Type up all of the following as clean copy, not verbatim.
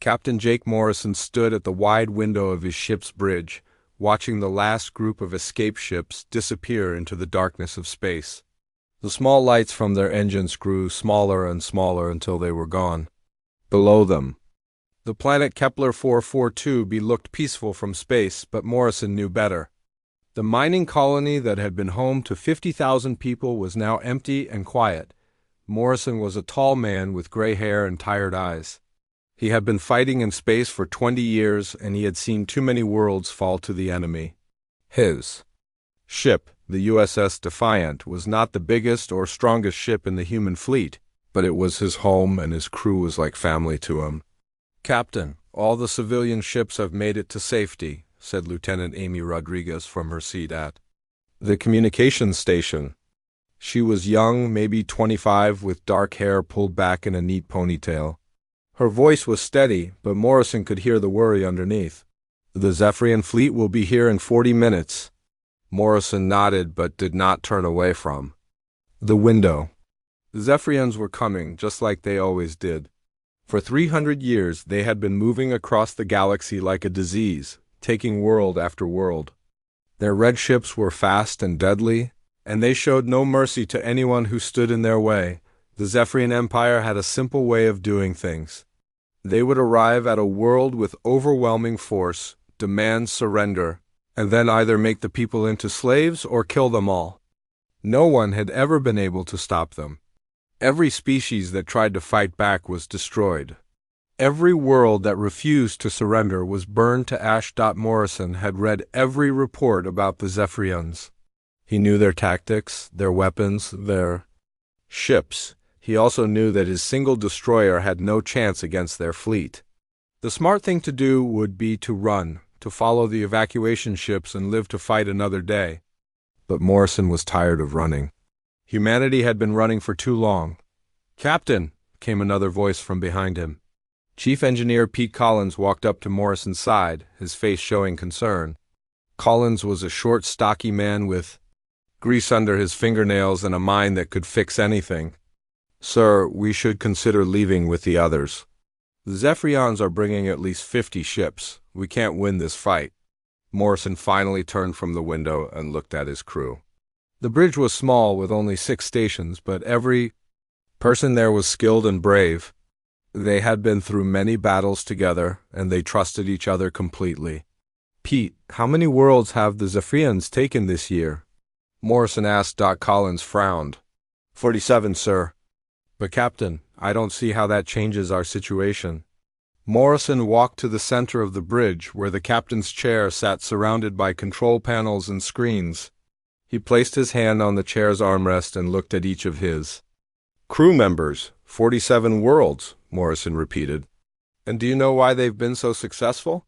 Captain Jake Morrison stood at the wide window of his ship's bridge, watching the last group of escape ships disappear into the darkness of space. The small lights from their engines grew smaller and smaller until they were gone. Below them, the planet Kepler 442b looked peaceful from space, but Morrison knew better. The mining colony that had been home to 50,000 people was now empty and quiet. Morrison was a tall man with gray hair and tired eyes. He had been fighting in space for 20 years, and he had seen too many worlds fall to the enemy. His ship, the USS Defiant, was not the biggest or strongest ship in the human fleet, but it was his home, and his crew was like family to him. "Captain, all the civilian ships have made it to safety," said Lieutenant Amy Rodriguez from her seat at the communications station. She was young, maybe 25, with dark hair pulled back in a neat ponytail. Her voice was steady, but Morrison could hear the worry underneath. "The Zephyrian fleet will be here in 40 minutes. Morrison nodded but did not turn away from the window. The Zephyrians were coming, just like they always did. For 300 years they had been moving across the galaxy like a disease, taking world after world. Their red ships were fast and deadly, and they showed no mercy to anyone who stood in their way. The Zephyrian Empire had a simple way of doing things. They would arrive at a world with overwhelming force, demand surrender, and then either make the people into slaves or kill them all. No one had ever been able to stop them. Every species that tried to fight back was destroyed. Every world that refused to surrender was burned to ash. Morrison had read every report about the Zephyrians. He knew their tactics, their weapons, their ships. He also knew that his single destroyer had no chance against their fleet. The smart thing to do would be to run, to follow the evacuation ships and live to fight another day. But Morrison was tired of running. Humanity had been running for too long. "Captain," came another voice from behind him. Chief Engineer Pete Collins walked up to Morrison's side, his face showing concern. Collins was a short, stocky man with grease under his fingernails and a mind that could fix anything. "Sir, we should consider leaving with the others. The Zephyrians are bringing at least 50 ships. We can't win this fight." Morrison finally turned from the window and looked at his crew. The bridge was small with only 6 stations, but every person there was skilled and brave. They had been through many battles together, and they trusted each other completely. "Pete, how many worlds have the Zephyrians taken this year?" Morrison asked. Collins frowned. 47, sir." "But Captain, I don't see how that changes our situation." Morrison walked to the center of the bridge, where the captain's chair sat surrounded by control panels and screens. He placed his hand on the chair's armrest and looked at each of his crew members. 47 worlds, Morrison repeated. "And do you know why they've been so successful?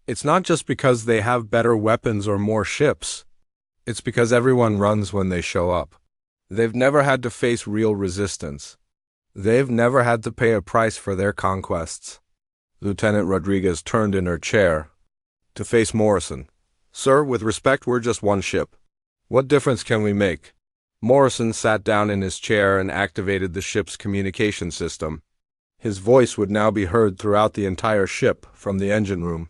It's not just because they have better weapons or more ships. It's because everyone runs when they show up. They've never had to face real resistance. They've never had to pay a price for their conquests." Lieutenant Rodriguez turned in her chair to face Morrison. "Sir, with respect, we're just one ship. What difference can we make?" Morrison sat down in his chair and activated the ship's communication system. His voice would now be heard throughout the entire ship, from the engine room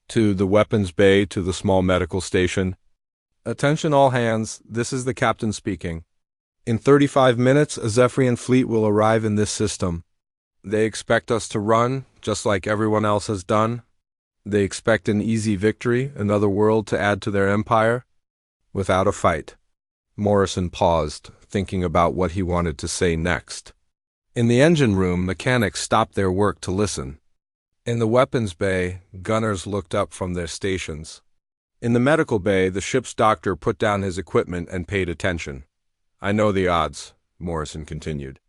to the weapons bay to the small medical station. "Attention all hands, this is the captain speaking. In 35 minutes, a Zephyrian fleet will arrive in this system. They expect us to run, just like everyone else has done. They expect an easy victory, another world to add to their empire, without a fight." Morrison paused, thinking about what he wanted to say next. In the engine room, mechanics stopped their work to listen. In the weapons bay, gunners looked up from their stations. In the medical bay, the ship's doctor put down his equipment and paid attention. "I know the odds," Morrison continued.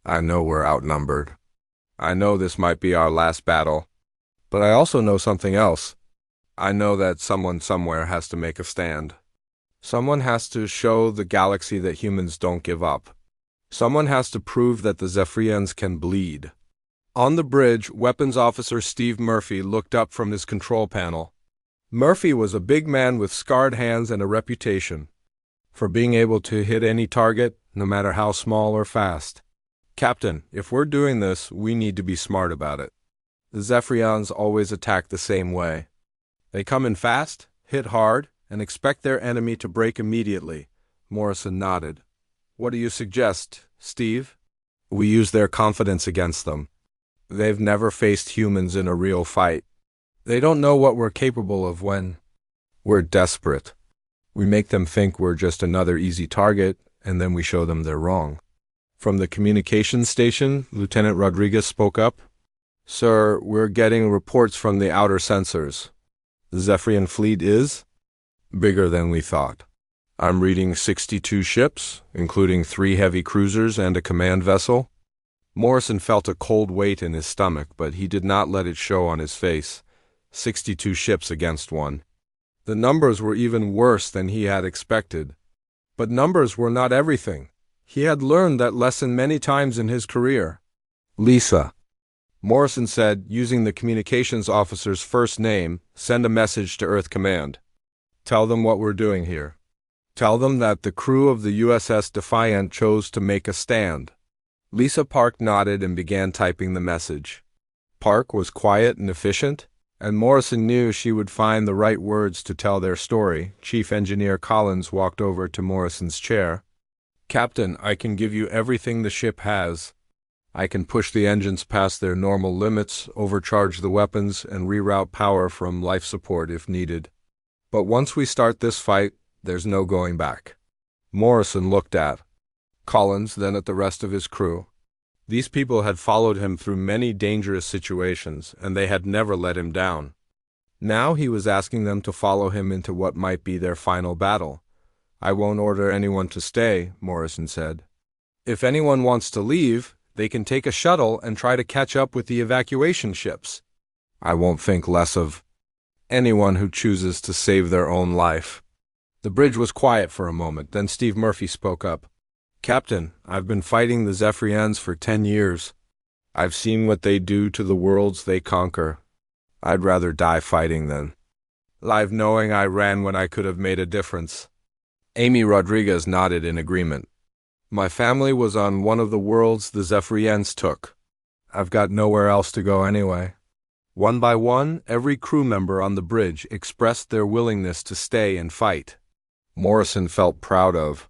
"I know we're outnumbered. I know this might be our last battle. But I also know something else. I know that someone somewhere has to make a stand. Someone has to show the galaxy that humans don't give up. Someone has to prove that the Zephyrians can bleed." On the bridge, Weapons Officer Steve Murphy looked up from his control panel. Murphy was a big man with scarred hands and a reputation for being able to hit any target, no matter how small or fast. "Captain, if we're doing this, we need to be smart about it. The Zephyrians always attack the same way. They come in fast, hit hard, and expect their enemy to break immediately. Morrison nodded. What do you suggest, Steve? We use their confidence against them. They've never faced humans in a real fight. They don't know what we're capable of when we're desperate. We make them think we're just another easy target, and then we show them they're wrong. From the communications station, Lieutenant Rodriguez spoke up. Sir, we're getting reports from the outer sensors. The Zephyrian fleet is bigger than we thought. I'm reading 62 ships, including 3 heavy cruisers and a command vessel. Morrison felt a cold weight in his stomach, but he did not let it show on his face. 62 ships against 1. The numbers were even worse than he had expected. But numbers were not everything. He had learned that lesson many times in his career. Lisa, Morrison said, using the communications officer's first name, send a message to Earth Command. Tell them what we're doing here. Tell them that the crew of the USS Defiant chose to make a stand. Lisa Park nodded and began typing the message. Park was quiet and efficient, and Morrison knew she would find the right words to tell their story. Chief Engineer Collins walked over to Morrison's chair. Captain, I can give you everything the ship has. I can push the engines past their normal limits, overcharge the weapons, and reroute power from life support if needed. But once we start this fight, there's no going back. Morrison looked at Collins, then at the rest of his crew. These people had followed him through many dangerous situations, and they had never let him down. Now he was asking them to follow him into what might be their final battle. I won't order anyone to stay, Morrison said. If anyone wants to leave, they can take a shuttle and try to catch up with the evacuation ships. I won't think less of anyone who chooses to save their own life. The bridge was quiet for a moment, then Steve Murphy spoke up. Captain, I've been fighting the Zephyrians for 10 years. I've seen what they do to the worlds they conquer. I'd rather die fighting than live knowing I ran when I could have made a difference. Amy Rodriguez nodded in agreement. My family was on one of the worlds the Zephyrians took. I've got nowhere else to go anyway. One by one, every crew member on the bridge expressed their willingness to stay and fight. Morrison felt proud of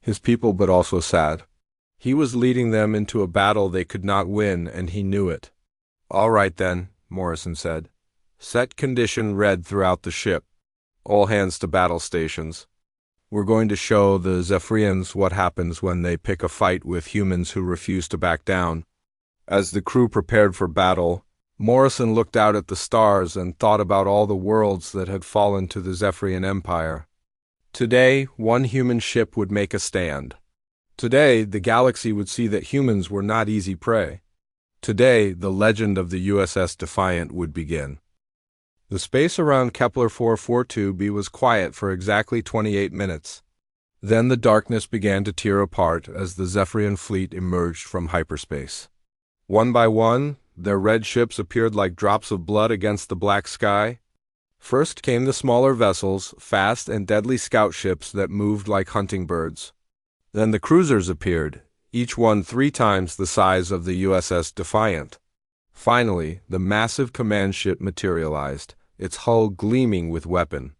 his people, but also sad. He was leading them into a battle they could not win, and he knew it. All right then, Morrison said. Set condition read throughout the ship. All hands to battle stations. We're going to show the Zephyrians what happens when they pick a fight with humans who refuse to back down. As the crew prepared for battle, Morrison looked out at the stars and thought about all the worlds that had fallen to the Zephyrian Empire. Today, one human ship would make a stand. Today, the galaxy would see that humans were not easy prey. Today, the legend of the USS Defiant would begin. The space around Kepler 442b was quiet for exactly 28 minutes. Then the darkness began to tear apart as the Zephyrian fleet emerged from hyperspace. One by one, their red ships appeared like drops of blood against the black sky. First came the smaller vessels, fast and deadly scout ships that moved like hunting birds. Then the cruisers appeared, each one 3 times the size of the USS Defiant. Finally, the massive command ship materialized, its hull gleaming with weapon.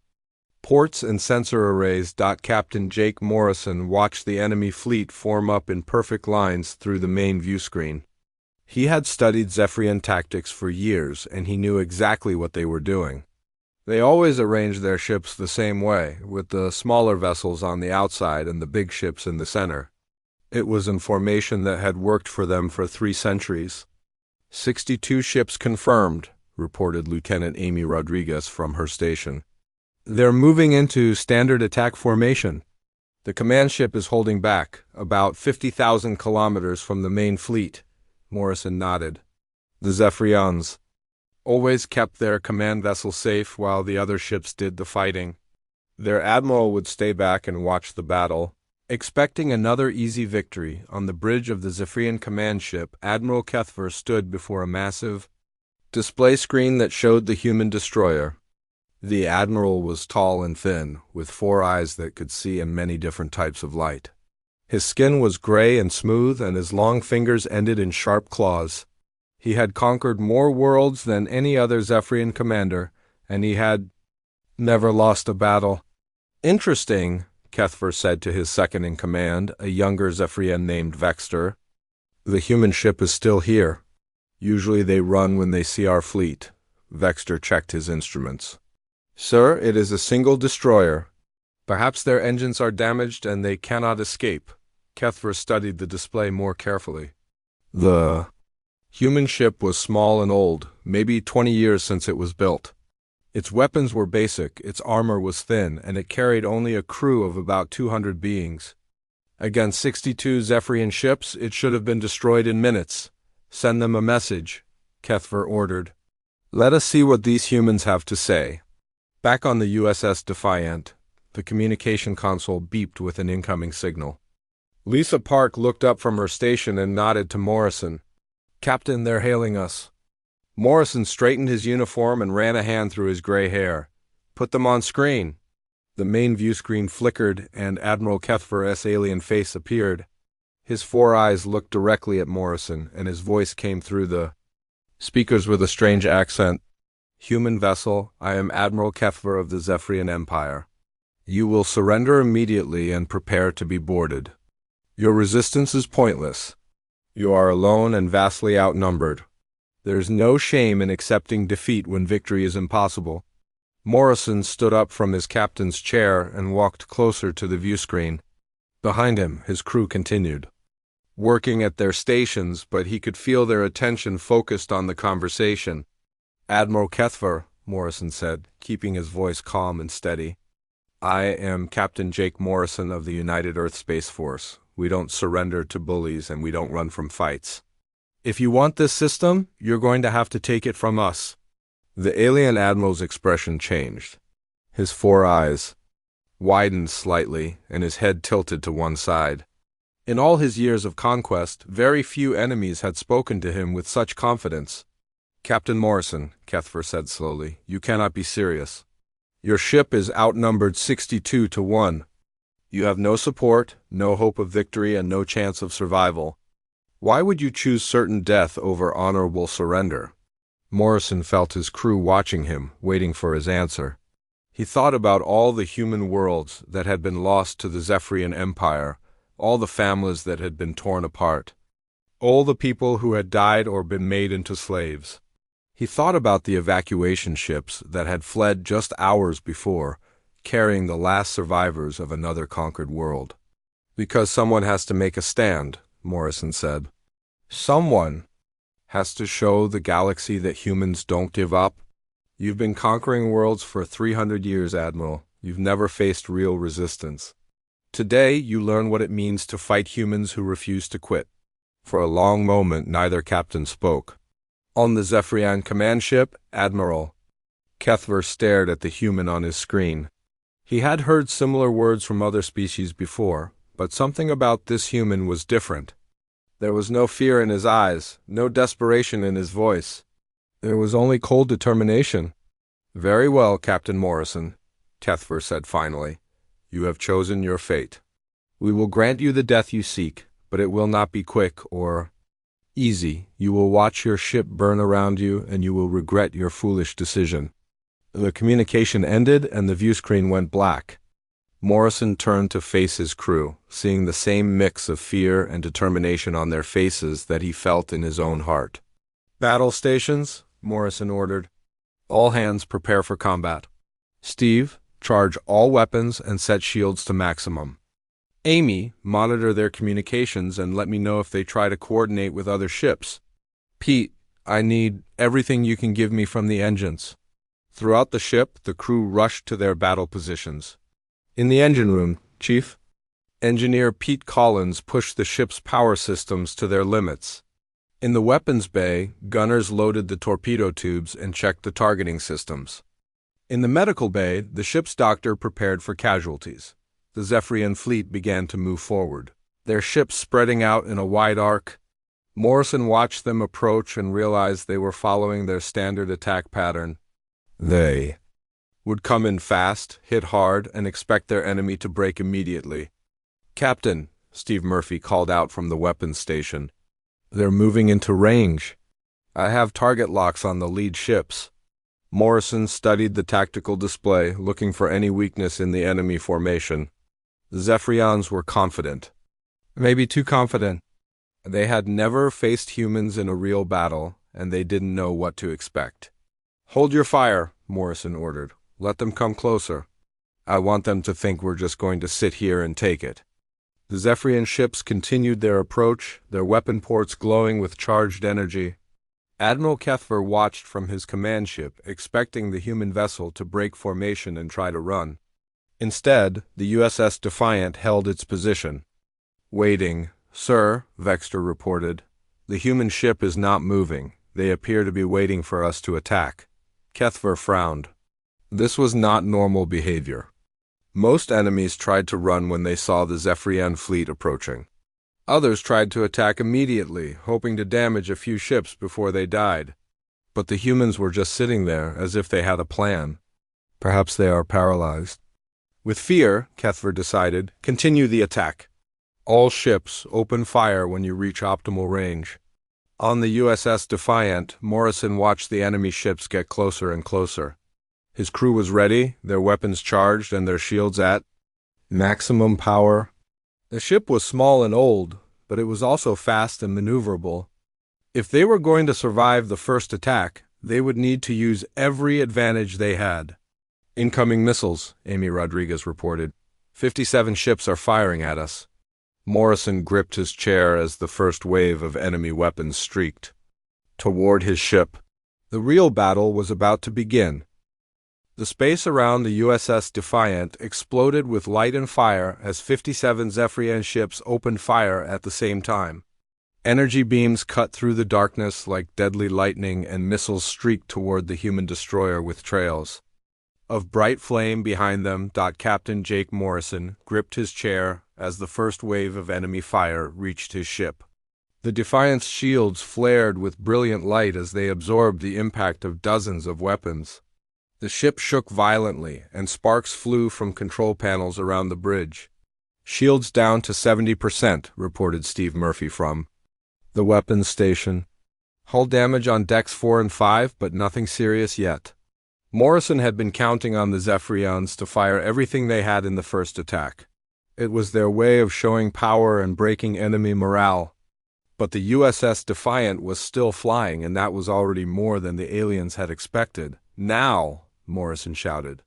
Ports and sensor arrays. Captain Jake Morrison watched the enemy fleet form up in perfect lines through the main view screen. He had studied Zephyrian tactics for years, and he knew exactly what they were doing. They always arranged their ships the same way, with the smaller vessels on the outside and the big ships in the center. It was a formation that had worked for them for 3 centuries. 62 ships confirmed, reported Lieutenant Amy Rodriguez from her station. They're moving into standard attack formation. The command ship is holding back, about 50,000 kilometers from the main fleet. Morrison nodded. The Zephyrians always kept their command vessel safe while the other ships did the fighting. Their admiral would stay back and watch the battle. Expecting another easy victory, on the bridge of the Zephyrian command ship, Admiral Kethver stood before a massive display screen that showed the human destroyer. The admiral was tall and thin, with 4 eyes that could see in many different types of light. His skin was gray and smooth, and his long fingers ended in sharp claws. He had conquered more worlds than any other Zephyrian commander, and he had never lost a battle. Interesting, Kethver said to his second-in-command, a younger Zephyrian named Vexter. The human ship is still here. Usually they run when they see our fleet. Vexter checked his instruments. Sir, it is a single destroyer. Perhaps their engines are damaged and they cannot escape. Kethver studied the display more carefully. The human ship was small and old, maybe 20 years since it was built. Its weapons were basic, its armor was thin, and it carried only a crew of about 200 beings. Against 62 Zephyrian ships, it should have been destroyed in minutes. Send them a message, Kethver ordered. Let us see what these humans have to say. Back on the USS Defiant, the communication console beeped with an incoming signal. Lisa Park looked up from her station and nodded to Morrison. Captain, they're hailing us. Morrison straightened his uniform and ran a hand through his gray hair. Put them on screen. The main view screen flickered, and Admiral Kethver's alien face appeared. His 4 eyes looked directly at Morrison, and his voice came through the speakers with a strange accent. Human vessel, I am Admiral Kethver of the Zephyrian Empire. You will surrender immediately and prepare to be boarded. Your resistance is pointless. You are alone and vastly outnumbered. There is no shame in accepting defeat when victory is impossible. Morrison stood up from his captain's chair and walked closer to the viewscreen. Behind him, his crew continued, working at their stations, but he could feel their attention focused on the conversation. Admiral Kethver, Morrison said, keeping his voice calm and steady. I am Captain Jake Morrison of the United Earth Space Force. We don't surrender to bullies and we don't run from fights. If you want this system, you're going to have to take it from us. The alien admiral's expression changed. His 4 eyes widened slightly, and his head tilted to one side. In all his years of conquest, very few enemies had spoken to him with such confidence. Captain Morrison, Kethver said slowly, you cannot be serious. Your ship is outnumbered 62 to 1. You have no support, no hope of victory, and no chance of survival. Why would you choose certain death over honorable surrender? Morrison felt his crew watching him, waiting for his answer. He thought about all the human worlds that had been lost to the Zephyrian Empire, all the families that had been torn apart, all the people who had died or been made into slaves. He thought about the evacuation ships that had fled just hours before, carrying the last survivors of another conquered world. Because someone has to make a stand, Morrison said. Someone has to show the galaxy that humans don't give up. You've been conquering worlds for 300 years, Admiral. You've never faced real resistance. Today, you learn what it means to fight humans who refuse to quit. For a long moment, neither captain spoke. On the Zephyrian command ship, Admiral Kethver stared at the human on his screen. He had heard similar words from other species before, but something about this human was different. There was no fear in his eyes, no desperation in his voice. There was only cold determination. Very well, Captain Morrison, Kethver said finally. You have chosen your fate. We will grant you the death you seek, but it will not be quick or easy. You will watch your ship burn around you, and you will regret your foolish decision. The communication ended, and the viewscreen went black. Morrison turned to face his crew, seeing the same mix of fear and determination on their faces that he felt in his own heart. Battle stations, Morrison ordered. All hands prepare for combat. Steve, charge all weapons and set shields to maximum. Amy, monitor their communications and let me know if they try to coordinate with other ships. Pete, I need everything you can give me from the engines. Throughout the ship, the crew rushed to their battle positions. In the engine room, Chief. Engineer Pete Collins pushed the ship's power systems to their limits. In the weapons bay, gunners loaded the torpedo tubes and checked the targeting systems. In the medical bay, the ship's doctor prepared for casualties. The Zephyrian fleet began to move forward, their ships spreading out in a wide arc. Morrison watched them approach and realized they were following their standard attack pattern. They would come in fast, hit hard, and expect their enemy to break immediately. Captain, Steve Murphy called out from the weapons station. They're moving into range. I have target locks on the lead ships. Morrison studied the tactical display, looking for any weakness in the enemy formation. The Zephyrians were confident. Maybe too confident. They had never faced humans in a real battle, and they didn't know what to expect. "Hold your fire," Morrison ordered. "Let them come closer. I want them to think we're just going to sit here and take it." The Zephyrian ships continued their approach, their weapon ports glowing with charged energy. Admiral Kethver watched from his command ship, expecting the human vessel to break formation and try to run. Instead, the USS Defiant held its position. "Waiting, sir," Vexter reported. "The human ship is not moving. They appear to be waiting for us to attack." Kethver frowned. This was not normal behavior. Most enemies tried to run when they saw the Zephyrian fleet approaching. Others tried to attack immediately, hoping to damage a few ships before they died. But the humans were just sitting there as if they had a plan. Perhaps they are paralyzed. With fear, Kethver decided, continue the attack. All ships, open fire when you reach optimal range. On the USS Defiant, Morrison watched the enemy ships get closer and closer. His crew was ready, their weapons charged and their shields at maximum power. The ship was small and old, but it was also fast and maneuverable. If they were going to survive the first attack, they would need to use every advantage they had. "Incoming missiles," Amy Rodriguez reported. 57 ships are firing at us." Morrison gripped his chair as the first wave of enemy weapons streaked toward his ship. The real battle was about to begin. The space around the USS Defiant exploded with light and fire as 57 Zephyrian ships opened fire at the same time. Energy beams cut through the darkness like deadly lightning, and missiles streaked toward the human destroyer with trails of bright flame behind them. Captain Jake Morrison gripped his chair as the first wave of enemy fire reached his ship. The Defiant's shields flared with brilliant light as they absorbed the impact of dozens of weapons. The ship shook violently, and sparks flew from control panels around the bridge. "Shields down to 70%, reported Steve Murphy from the weapons station. "Hull damage on decks 4 and 5, but nothing serious yet." Morrison had been counting on the Zephyrians to fire everything they had in the first attack. It was their way of showing power and breaking enemy morale. But the USS Defiant was still flying, and that was already more than the aliens had expected. "Now!" Morrison shouted.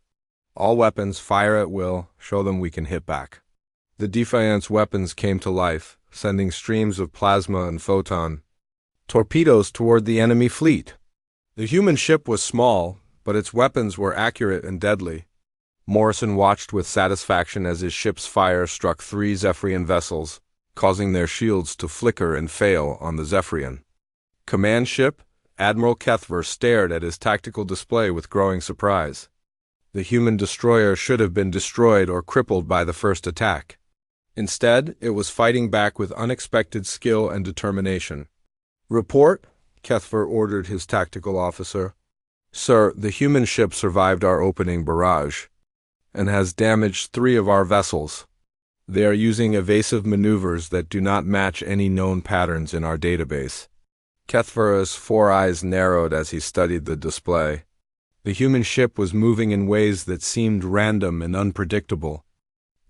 "All weapons, fire at will. Show them we can hit back." The Defiant's weapons came to life, sending streams of plasma and photon torpedoes toward the enemy fleet. The human ship was small, but its weapons were accurate and deadly. Morrison watched with satisfaction as his ship's fire struck 3 Zephyrian vessels, causing their shields to flicker and fail on the Zephyrian command ship. Admiral Kethver stared at his tactical display with growing surprise. The human destroyer should have been destroyed or crippled by the first attack. Instead, it was fighting back with unexpected skill and determination. "Report," Kethver ordered his tactical officer. "Sir, the human ship survived our opening barrage and has damaged 3 of our vessels. They are using evasive maneuvers that do not match any known patterns in our database." Kethver's 4 eyes narrowed as he studied the display. The human ship was moving in ways that seemed random and unpredictable.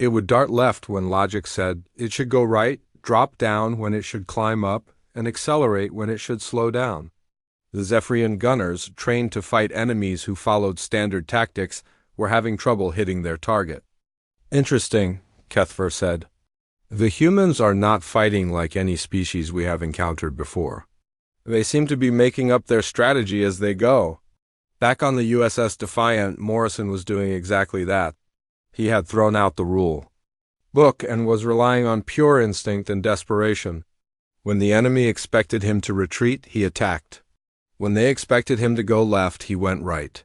It would dart left when logic said it should go right, drop down when it should climb up, and accelerate when it should slow down. The Zephyrian gunners, trained to fight enemies who followed standard tactics, were having trouble hitting their target. "Interesting," Kethver said. "The humans are not fighting like any species we have encountered before. They seem to be making up their strategy as they go." Back on the USS Defiant, Morrison was doing exactly that. He had thrown out the rule book and was relying on pure instinct and desperation. When the enemy expected him to retreat, he attacked. When they expected him to go left, he went right.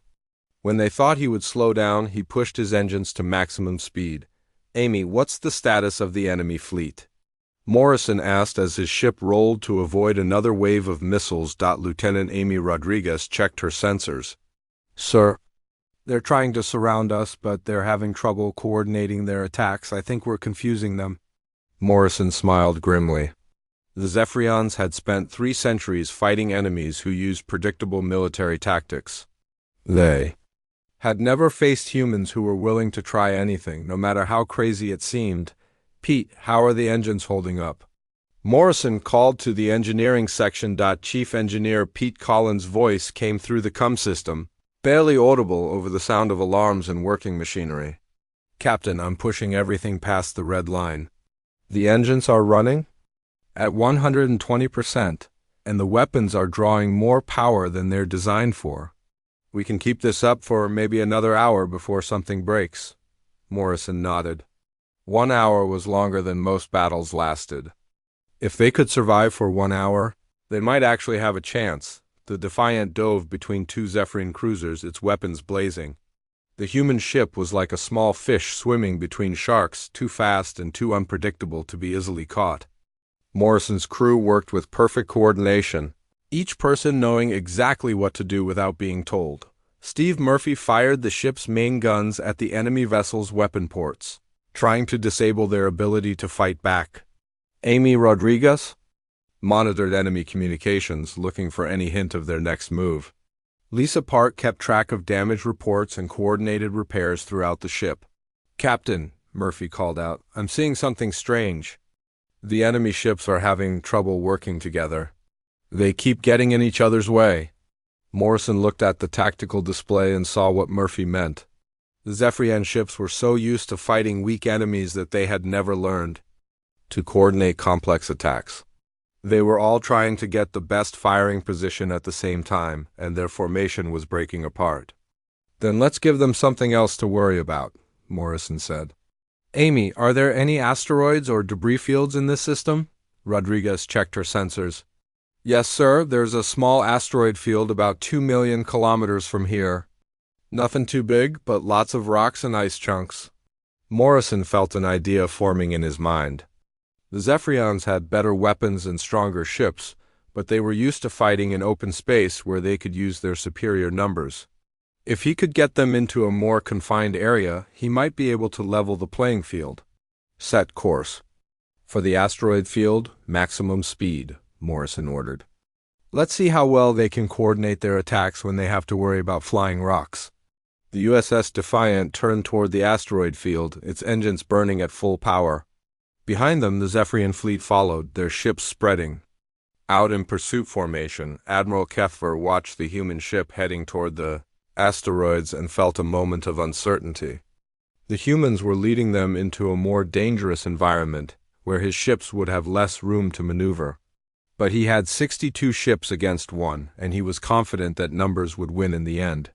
When they thought he would slow down, he pushed his engines to maximum speed. "Amy, what's the status of the enemy fleet?" Morrison asked as his ship rolled to avoid another wave of missiles. Lieutenant Amy Rodriguez checked her sensors. "Sir, they're trying to surround us, but they're having trouble coordinating their attacks. I think we're confusing them." Morrison smiled grimly. The Zephyrians had spent 3 centuries fighting enemies who used predictable military tactics. They had never faced humans who were willing to try anything, no matter how crazy it seemed. "Pete, how are the engines holding up?" Morrison called to the engineering section. Chief Engineer Pete Collins' voice came through the COM system, barely audible over the sound of alarms and working machinery. "Captain, I'm pushing everything past the red line. The engines are running at 120%, and the weapons are drawing more power than they're designed for. We can keep this up for maybe another hour before something breaks." Morrison nodded. 1 hour was longer than most battles lasted. If they could survive for 1 hour, they might actually have a chance. The Defiant dove between 2 Zephyrian cruisers, its weapons blazing. The human ship was like a small fish swimming between sharks, too fast and too unpredictable to be easily caught. Morrison's crew worked with perfect coordination, each person knowing exactly what to do without being told. Steve Murphy fired the ship's main guns at the enemy vessel's weapon ports, trying to disable their ability to fight back. Amy Rodriguez monitored enemy communications, looking for any hint of their next move. Lisa Park kept track of damage reports and coordinated repairs throughout the ship. "Captain," Murphy called out, "I'm seeing something strange. The enemy ships are having trouble working together. They keep getting in each other's way." Morrison looked at the tactical display and saw what Murphy meant. The Zephyrian ships were so used to fighting weak enemies that they had never learned to coordinate complex attacks. They were all trying to get the best firing position at the same time, and their formation was breaking apart. "Then let's give them something else to worry about," Morrison said. "Amy, are there any asteroids or debris fields in this system?" Rodriguez checked her sensors. "Yes, sir. There's a small asteroid field about 2 million kilometers from here. Nothing too big, but lots of rocks and ice chunks." Morrison felt an idea forming in his mind. The Zephyrians had better weapons and stronger ships, but they were used to fighting in open space where they could use their superior numbers. If he could get them into a more confined area, he might be able to level the playing field. "Set course for the asteroid field, maximum speed," Morrison ordered. "Let's see how well they can coordinate their attacks when they have to worry about flying rocks." The USS Defiant turned toward the asteroid field, its engines burning at full power. Behind them, the Zephyrian fleet followed, their ships spreading out in pursuit formation. Admiral Kethver watched the human ship heading toward the asteroids and felt a moment of uncertainty. The humans were leading them into a more dangerous environment, where his ships would have less room to maneuver. But he had 62 ships against 1, and he was confident that numbers would win in the end.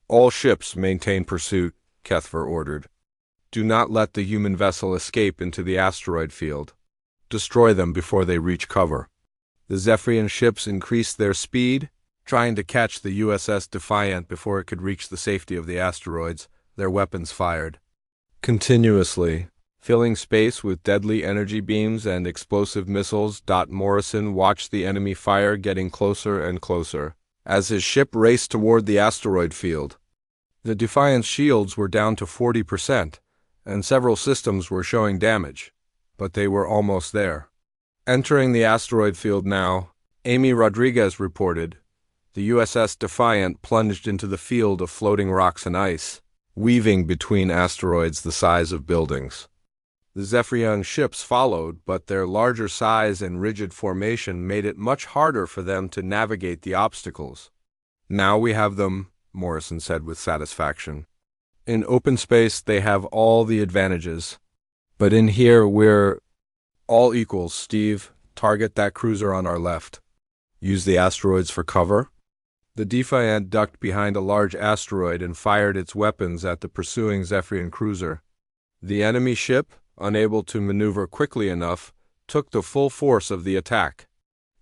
"All ships maintain pursuit," Kethver ordered. "Do not let the human vessel escape into the asteroid field. Destroy them before they reach cover." The Zephyrian ships increased their speed, trying to catch the USS Defiant before it could reach the safety of the asteroids. Their weapons fired continuously, filling space with deadly energy beams and explosive missiles. Morrison watched the enemy fire getting closer and closer as his ship raced toward the asteroid field. The Defiant's shields were down to 40%, and several systems were showing damage, but they were almost there. Entering the asteroid field now, Amy Rodriguez reported. The USS Defiant plunged into the field of floating rocks and ice, weaving between asteroids the size of buildings. The Zephyrian ships followed, but their larger size and rigid formation made it much harder for them to navigate the obstacles. "Now we have them," Morrison said with satisfaction. "In open space, they have all the advantages. But in here, we're all equals. Steve, target that cruiser on our left. Use the asteroids for cover." The Defiant ducked behind a large asteroid and fired its weapons at the pursuing Zephyrian cruiser. The enemy ship, unable to maneuver quickly enough, took the full force of the attack.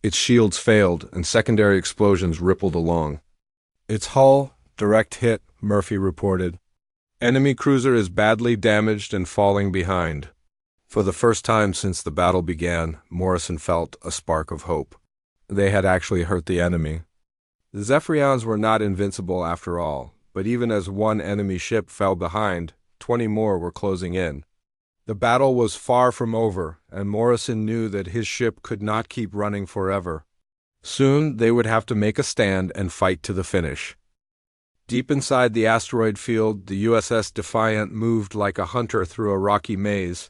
Its shields failed, and secondary explosions rippled along. "Its hull, direct hit," Murphy reported. "Enemy cruiser is badly damaged and falling behind." For the first time since the battle began, Morrison felt a spark of hope. They had actually hurt the enemy. The Zephyrians were not invincible after all, but even as one enemy ship fell behind, 20 more were closing in. The battle was far from over, and Morrison knew that his ship could not keep running forever. Soon they would have to make a stand and fight to the finish. Deep inside the asteroid field, the USS Defiant moved like a hunter through a rocky maze.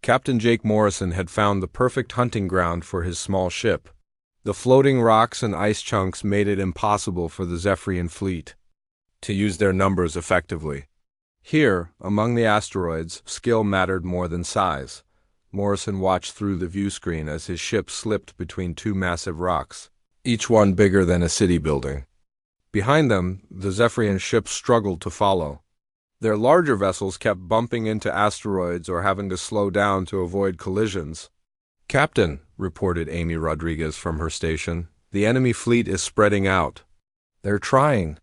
Captain Jake Morrison had found the perfect hunting ground for his small ship. The floating rocks and ice chunks made it impossible for the Zephyrian fleet to use their numbers effectively. Here, among the asteroids, skill mattered more than size. Morrison watched through the view screen as his ship slipped between two massive rocks, each one bigger than a city building. Behind them, the Zephyrian ships struggled to follow. Their larger vessels kept bumping into asteroids or having to slow down to avoid collisions. "Captain," reported Amy Rodriguez from her station, "the enemy fleet is spreading out. They're trying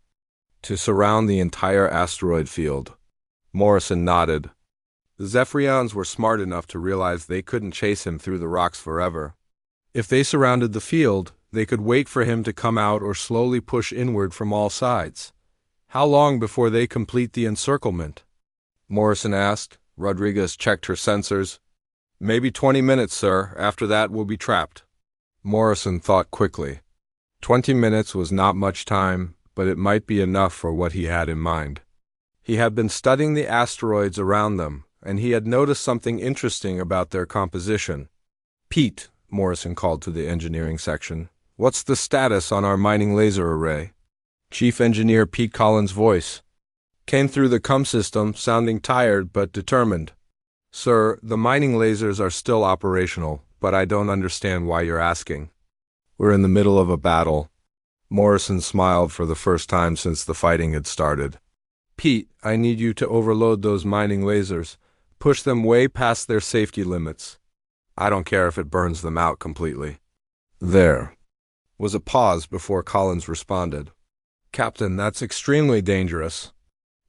to surround the entire asteroid field." Morrison nodded. The Zephyrians were smart enough to realize they couldn't chase him through the rocks forever. If they surrounded the field, they could wait for him to come out or slowly push inward from all sides. "How long before they complete the encirclement?" Morrison asked. Rodriguez checked her sensors. "Maybe 20 minutes, sir. After that, we'll be trapped." Morrison thought quickly. 20 minutes was not much time, but it might be enough for what he had in mind. He had been studying the asteroids around them, and he had noticed something interesting about their composition. "Pete," Morrison called to the engineering section, "what's the status on our mining laser array?" Chief Engineer Pete Collins' voice came through the CUM system, sounding tired but determined. "Sir, the mining lasers are still operational, but I don't understand why you're asking." "We're in the middle of a battle." Morrison smiled for the first time since the fighting had started. "Pete, I need you to overload those mining lasers. Push them way past their safety limits. I don't care if it burns them out completely." There was a pause before Collins responded. "Captain, that's extremely dangerous.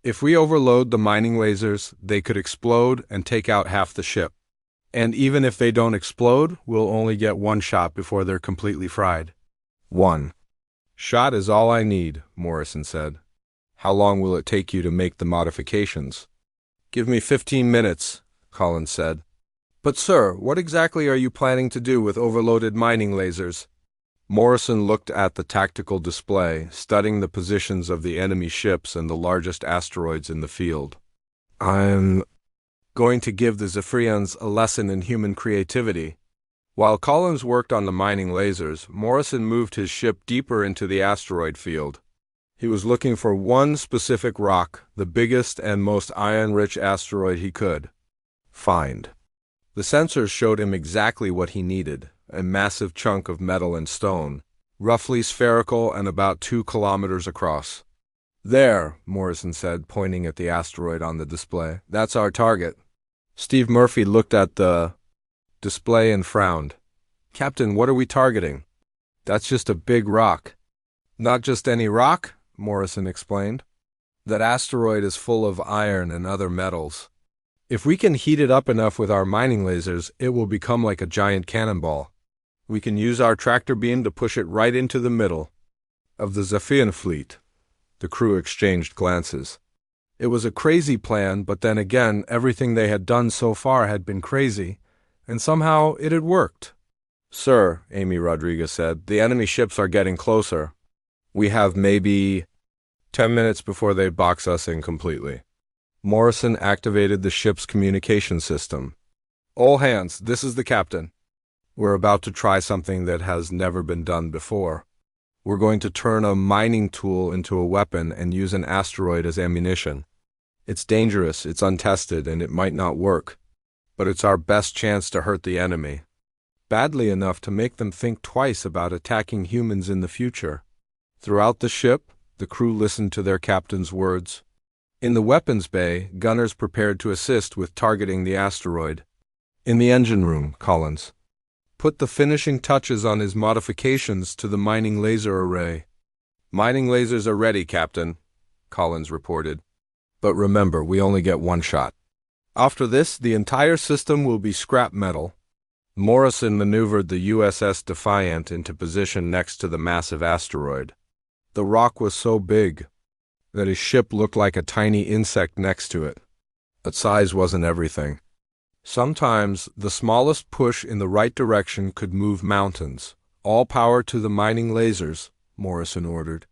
If we overload the mining lasers, they could explode and take out half the ship. And even if they don't explode, we'll only get one shot before they're completely fried." "One shot is all I need," Morrison said. "How long will it take you to make the modifications?" "Give me 15 minutes, Collins said. "But sir, what exactly are you planning to do with overloaded mining lasers?" Morrison looked at the tactical display, studying the positions of the enemy ships and the largest asteroids in the field. "I'm going to give the Zephyrians a lesson in human creativity." While Collins worked on the mining lasers, Morrison moved his ship deeper into the asteroid field. He was looking for one specific rock, the biggest and most iron-rich asteroid he could find. The sensors showed him exactly what he needed, a massive chunk of metal and stone, roughly spherical and about 2 kilometers across. "There," Morrison said, pointing at the asteroid on the display. "That's our target." Steve Murphy looked at the display and frowned. "Captain, what are we targeting?" "That's just a big rock." "Not just any rock," Morrison explained. "That asteroid is full of iron and other metals. If we can heat it up enough with our mining lasers, it will become like a giant cannonball. We can use our tractor beam to push it right into the middle of the Zephyrian fleet." The crew exchanged glances. It was a crazy plan, but then again, everything they had done so far had been crazy, and somehow it had worked. "Sir," Amy Rodriguez said, "the enemy ships are getting closer. We have maybe 10 minutes before they box us in completely." Morrison activated the ship's communication system. "All hands, this is the captain. We're about to try something that has never been done before. We're going to turn a mining tool into a weapon and use an asteroid as ammunition. It's dangerous, it's untested, and it might not work. But it's our best chance to hurt the enemy. Badly enough to make them think twice about attacking humans in the future." Throughout the ship, the crew listened to their captain's words. In the weapons bay, gunners prepared to assist with targeting the asteroid. In the engine room, Collins put the finishing touches on his modifications to the mining laser array. "Mining lasers are ready, Captain," Collins reported. "But remember, we only get one shot. After this, the entire system will be scrap metal." Morrison maneuvered the USS Defiant into position next to the massive asteroid. The rock was so big that his ship looked like a tiny insect next to it. But size wasn't everything. Sometimes the smallest push in the right direction could move mountains. All power to the mining lasers, Morrison ordered.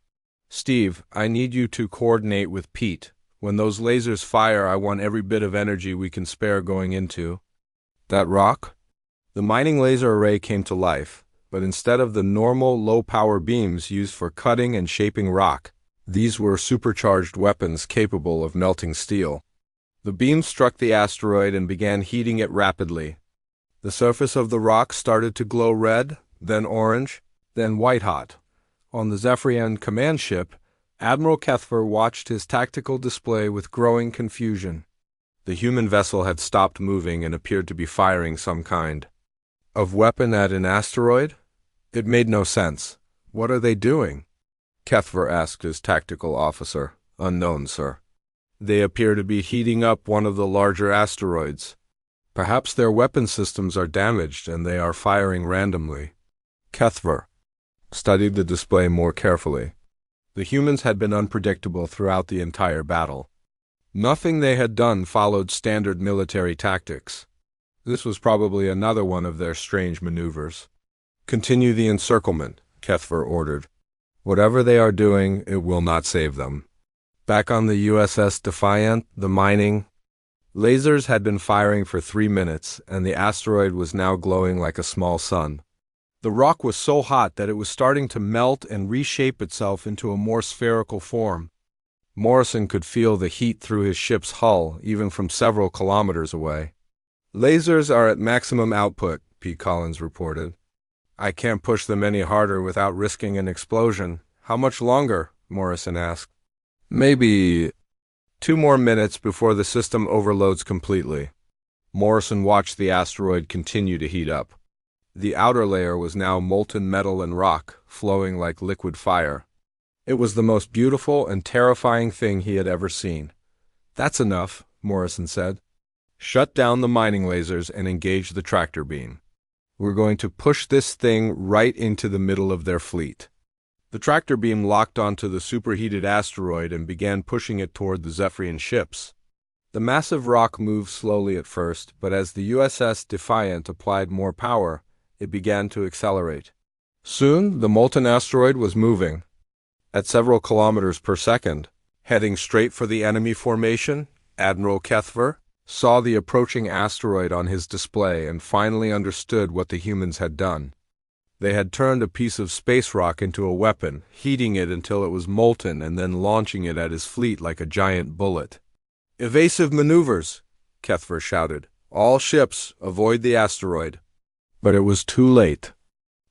Steve, I need you to coordinate with Pete. When those lasers fire, I want every bit of energy we can spare going into that rock. The mining laser array came to life, but instead of the normal low-power beams used for cutting and shaping rock, these were supercharged weapons capable of melting steel. The beam struck the asteroid and began heating it rapidly. The surface of the rock started to glow red, then orange, then white-hot. On the Zephyrian command ship, Admiral Kethver watched his tactical display with growing confusion. The human vessel had stopped moving and appeared to be firing some kind of weapon at an asteroid. It made no sense. What are they doing? Kethver asked his tactical officer. Unknown, sir. They appear to be heating up one of the larger asteroids. Perhaps their weapon systems are damaged and they are firing randomly. Kethver studied the display more carefully. The humans had been unpredictable throughout the entire battle. Nothing they had done followed standard military tactics. This was probably another one of their strange maneuvers. Continue the encirclement, Kethver ordered. Whatever they are doing, it will not save them. Back on the USS Defiant, the mining lasers had been firing for 3 minutes, and the asteroid was now glowing like a small sun. The rock was so hot that it was starting to melt and reshape itself into a more spherical form. Morrison could feel the heat through his ship's hull, even from several kilometers away. Lasers are at maximum output, Pete Collins reported. I can't push them any harder without risking an explosion. How much longer? Morrison asked. Maybe 2 more minutes before the system overloads completely. Morrison watched the asteroid continue to heat up. The outer layer was now molten metal and rock, flowing like liquid fire. It was the most beautiful and terrifying thing he had ever seen. That's enough, Morrison said. Shut down the mining lasers and engage the tractor beam. We're going to push this thing right into the middle of their fleet. The tractor beam locked onto the superheated asteroid and began pushing it toward the Zephyrian ships. The massive rock moved slowly at first, but as the USS Defiant applied more power, it began to accelerate. Soon, the molten asteroid was moving at several kilometers per second. Heading straight for the enemy formation, Admiral Kethver saw the approaching asteroid on his display and finally understood what the humans had done. They had turned a piece of space rock into a weapon, heating it until it was molten and then launching it at his fleet like a giant bullet. Evasive maneuvers, Kethver shouted. All ships, avoid the asteroid. But it was too late.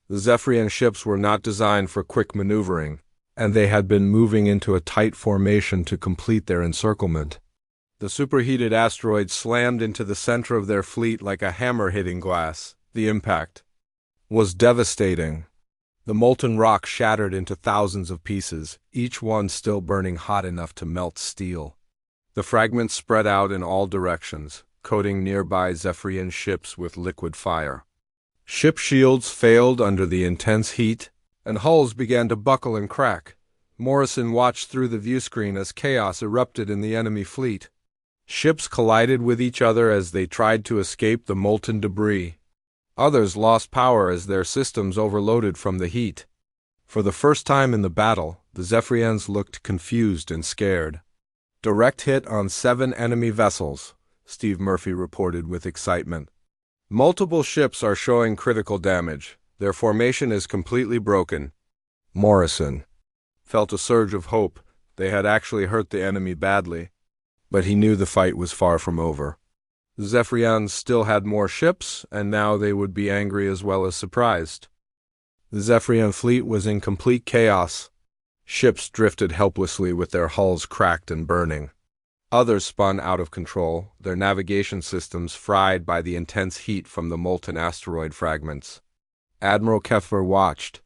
The Zephyrian ships were not designed for quick maneuvering, and they had been moving into a tight formation to complete their encirclement. The superheated asteroid slammed into the center of their fleet like a hammer hitting glass. The impact was devastating. The molten rock shattered into thousands of pieces, each one still burning hot enough to melt steel. The fragments spread out in all directions, coating nearby Zephyrian ships with liquid fire. Ship shields failed under the intense heat, and hulls began to buckle and crack. Morrison watched through the viewscreen as chaos erupted in the enemy fleet. Ships collided with each other as they tried to escape the molten debris. Others lost power as their systems overloaded from the heat. For the first time in the battle, the Zephyrians looked confused and scared. Direct hit on 7 enemy vessels, Steve Murphy reported with excitement. Multiple ships are showing critical damage. Their formation is completely broken. Morrison felt a surge of hope. They had actually hurt the enemy badly. But he knew the fight was far from over. The Zephyrians still had more ships, and now they would be angry as well as surprised. The Zephyrian fleet was in complete chaos. Ships drifted helplessly with their hulls cracked and burning. Others spun out of control, their navigation systems fried by the intense heat from the molten asteroid fragments. Admiral Kethver watched.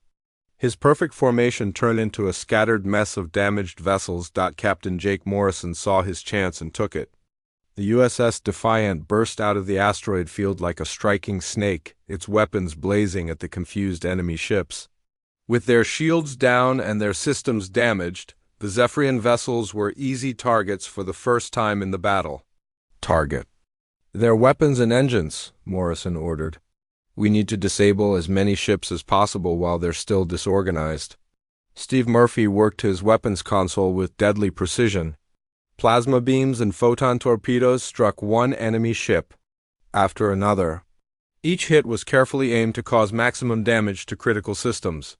His perfect formation turned into a scattered mess of damaged vessels. Captain Jake Morrison saw his chance and took it. The USS Defiant burst out of the asteroid field like a striking snake, its weapons blazing at the confused enemy ships. With their shields down and their systems damaged, the Zephyrian vessels were easy targets for the first time in the battle. Target. Their weapons and engines, Morrison ordered. We need to disable as many ships as possible while they're still disorganized. Steve Murphy worked his weapons console with deadly precision. Plasma beams and photon torpedoes struck one enemy ship after another. Each hit was carefully aimed to cause maximum damage to critical systems.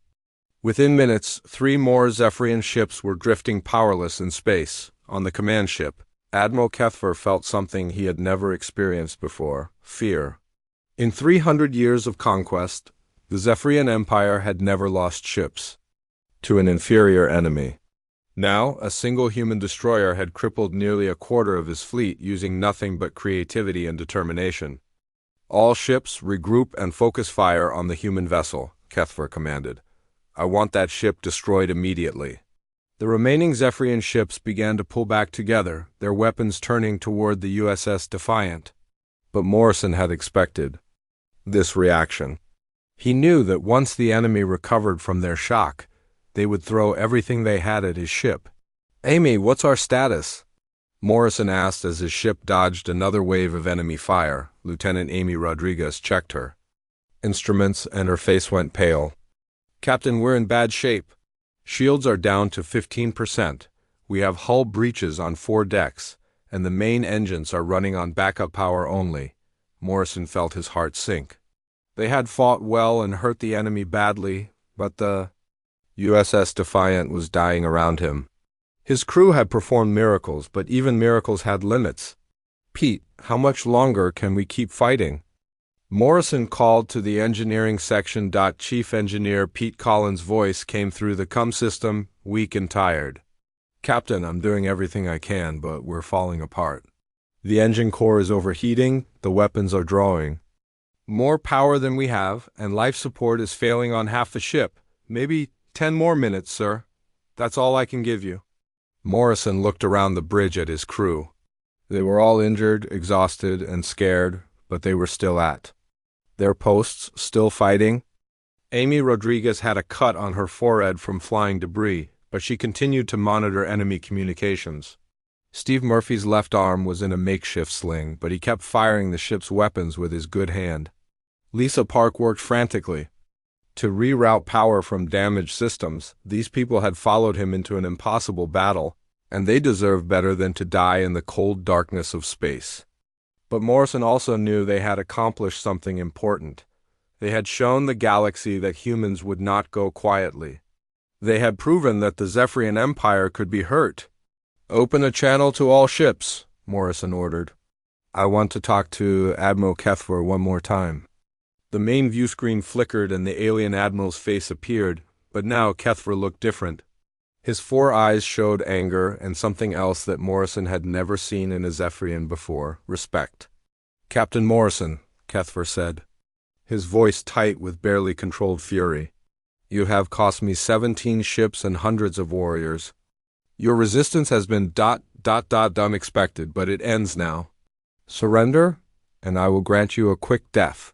Within minutes, 3 more Zephyrian ships were drifting powerless in space. On the command ship, Admiral Kethver felt something he had never experienced before: fear. In 300 years of conquest, the Zephyrian Empire had never lost ships to an inferior enemy. Now, a single human destroyer had crippled nearly a quarter of his fleet using nothing but creativity and determination. All ships regroup and focus fire on the human vessel, Kethver commanded. I want that ship destroyed immediately. The remaining Zephyrian ships began to pull back together, their weapons turning toward the USS Defiant. But Morrison had expected this reaction. He knew that once the enemy recovered from their shock, they would throw everything they had at his ship. "Amy, what's our status?" Morrison asked as his ship dodged another wave of enemy fire. Lieutenant Amy Rodriguez checked her instruments and her face went pale. "Captain, we're in bad shape. Shields are down to 15%. We have hull breaches on 4 decks, and the main engines are running on backup power only." Morrison felt his heart sink. They had fought well and hurt the enemy badly, but the USS Defiant was dying around him. His crew had performed miracles, but even miracles had limits. "Pete, how much longer can we keep fighting?" Morrison called to the engineering section. Chief Engineer Pete Collins' voice came through the comm system, weak and tired. "Captain, I'm doing everything I can, but we're falling apart. The engine core is overheating, the weapons are drawing more power than we have, and life support is failing on half the ship. Maybe 10 more minutes, sir. That's all I can give you." Morrison looked around the bridge at his crew. They were all injured, exhausted, and scared, but they were still at their posts, still fighting. Amy Rodriguez had a cut on her forehead from flying debris, but she continued to monitor enemy communications. Steve Murphy's left arm was in a makeshift sling, but he kept firing the ship's weapons with his good hand. Lisa Park worked frantically to reroute power from damaged systems. These people had followed him into an impossible battle, and they deserved better than to die in the cold darkness of space. But Morrison also knew they had accomplished something important. They had shown the galaxy that humans would not go quietly. They had proven that the Zephyrian Empire could be hurt. "Open a channel to all ships," Morrison ordered. "I want to talk to Admiral Kethver one more time." The main view screen flickered and the alien admiral's face appeared, but now Kethver looked different. His 4 eyes showed anger and something else that Morrison had never seen in a Zephyrian before: respect. "Captain Morrison," Kethver said, his voice tight with barely controlled fury, "you have cost me 17 ships and hundreds of warriors. Your resistance has been unexpected, but it ends now. Surrender, and I will grant you a quick death."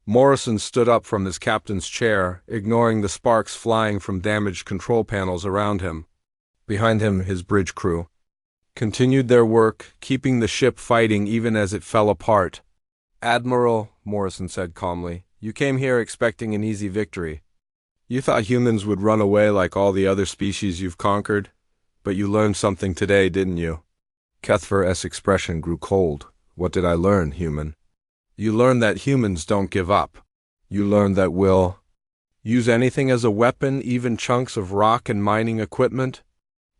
Morrison stood up from his captain's chair, ignoring the sparks flying from damaged control panels around him. Behind him, his bridge crew continued their work, keeping the ship fighting even as it fell apart. "Admiral," Morrison said calmly, "you came here expecting an easy victory. You thought humans would run away like all the other species you've conquered, but you learned something today, didn't you?" Kethver's expression grew cold. "What did I learn, human?" "You learned that humans don't give up. You learned that we'll use anything as a weapon, even chunks of rock and mining equipment.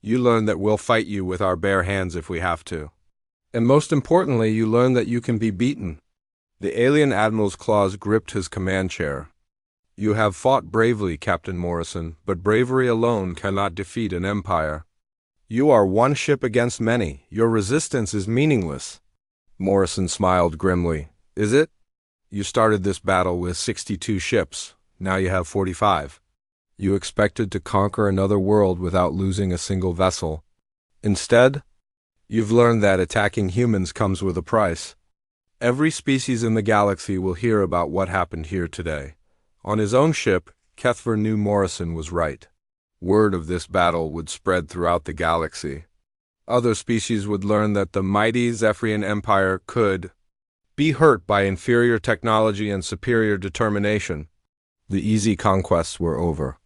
You learned that we'll fight you with our bare hands if we have to. And most importantly, you learned that you can be beaten." The alien admiral's claws gripped his command chair. "You have fought bravely, Captain Morrison, but bravery alone cannot defeat an empire. You are one ship against many. Your resistance is meaningless." Morrison smiled grimly. "Is it? You started this battle with 62 ships. Now you have 45. You expected to conquer another world without losing a single vessel. Instead, you've learned that attacking humans comes with a price. Every species in the galaxy will hear about what happened here today." On his own ship, Kethver knew Morrison was right. Word of this battle would spread throughout the galaxy. Other species would learn that the mighty Zephyrian Empire could be hurt by inferior technology and superior determination. The easy conquests were over.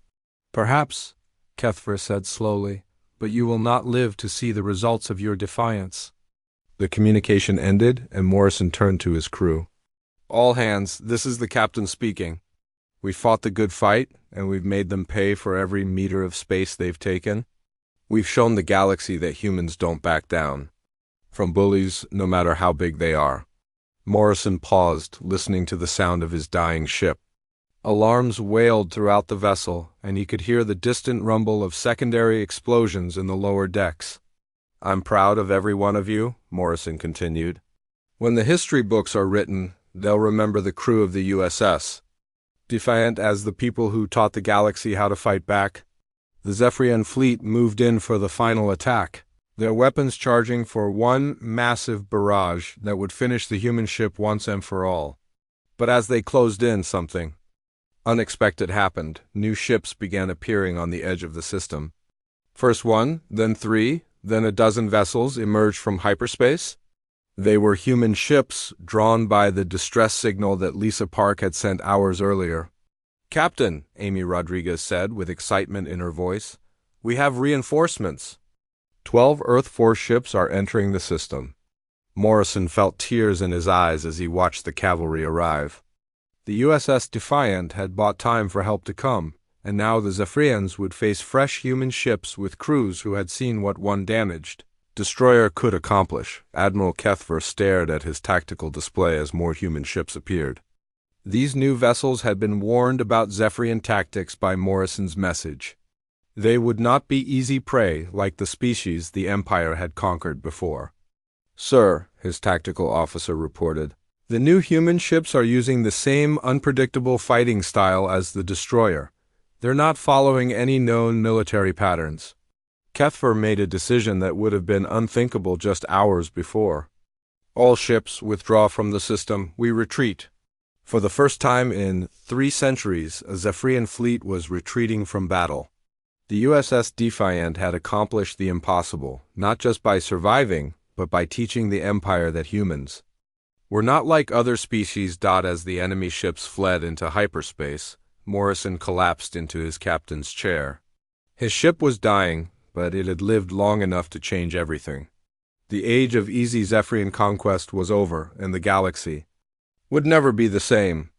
Perhaps, Kethver said slowly, but you will not live to see the results of your defiance. The communication ended, and Morrison turned to his crew. All hands, this is the captain speaking. We fought the good fight, and we've made them pay for every meter of space they've taken. We've shown the galaxy that humans don't back down from bullies, no matter how big they are. Morrison paused, listening to the sound of his dying ship. Alarms wailed throughout the vessel, and he could hear the distant rumble of secondary explosions in the lower decks. I'm proud of every one of you, Morrison continued. When the history books are written, they'll remember the crew of the USS Defiant as the people who taught the galaxy how to fight back. The Zephyrian fleet moved in for the final attack, their weapons charging for one massive barrage that would finish the human ship once and for all. But as they closed in, something unexpected happened. New ships began appearing on the edge of the system. First one, then three, then a dozen vessels emerged from hyperspace. They were human ships drawn by the distress signal that Lisa Park had sent hours earlier. Captain, Amy Rodriguez said with excitement in her voice, we have reinforcements. 12 Earth Force ships are entering the system. Morrison felt tears in his eyes as he watched the cavalry arrive. The USS Defiant had bought time for help to come, and now the Zephyrians would face fresh human ships with crews who had seen what one damaged destroyer could accomplish. Admiral Kethver stared at his tactical display as more human ships appeared. These new vessels had been warned about Zephyrian tactics by Morrison's message. They would not be easy prey like the species the Empire had conquered before. Sir, his tactical officer reported, the new human ships are using the same unpredictable fighting style as the destroyer. They're not following any known military patterns. Kethver made a decision that would have been unthinkable just hours before. All ships withdraw from the system. We retreat. For the first time in 3 centuries, a Zephyrian fleet was retreating from battle. The USS Defiant had accomplished the impossible, not just by surviving, but by teaching the Empire that humans were not like other species. As the enemy ships fled into hyperspace, Morrison collapsed into his captain's chair. His ship was dying, but it had lived long enough to change everything. The age of easy Zephyrian conquest was over, and the galaxy would never be the same.